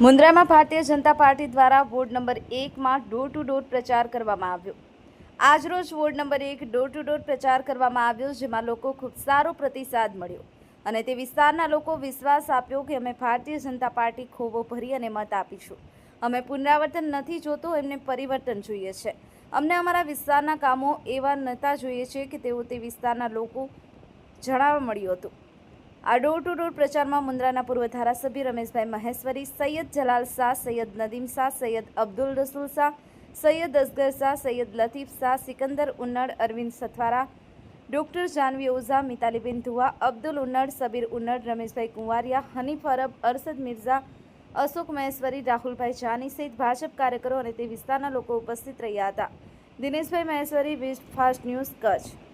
મુન્દ્રામાં Bharatiya Janata Party દ્વારા ward number 1માં door to door પ્રચાર કરવામાં આવ્યો। આજરોજ ward number 1 door to door પ્રચાર કરવામાં આવ્યો, જેમાં લોકો ખૂબ સારો પ્રતિસાદ મળ્યો અને તે વિસ્તારના લોકો વિશ્વાસ આપ્યો કે અમે ભારતીય જનતા પાર્ટી ખોવો ભરી અને મત આપીશું। અમે પુનરાવર્તન નથી જોતો, એમને પરિવર્તન જોઈએ છે। અમને અમારા વિસ્તારના કામો એવા નેતા જોઈએ છે કે તેઓ તે વિસ્તારના લોકો જણાવવા મળ્યું હતું। આ ડોર ટુ ડોર પ્રચારમાં મુન્દ્રાના પૂર્વ ધારાસભ્ય રમેશભાઈ મહેશ્વરી, સૈયદ જલાલ શાહ, સૈયદ નદીમ શાહ, સૈયદ અબ્દુલ રસૂલ શાહ, સૈયદ અસગર શાહ, સૈયદ લતીફ શાહ, સિકંદર ઉન્નડ, અરવિંદ સથવારા, ડૉક્ટર જાનવી ઓઝા, મિતાલીબેન ધુઆ, અબ્દુલ ઉન્નડ, સબીર ઉન્નડ, રમેશભાઈ કુંવારિયા, હનીફ અરબ, અરશદ મિર્ઝા, અશોક મહેશ્વરી, રાહુલભાઈ જાની સહિત ભાજપ કાર્યકરો અને તે વિસ્તારના લોકો ઉપસ્થિત રહ્યા હતા। Dineshbhai Maheshwari, West Fast News, Kutch.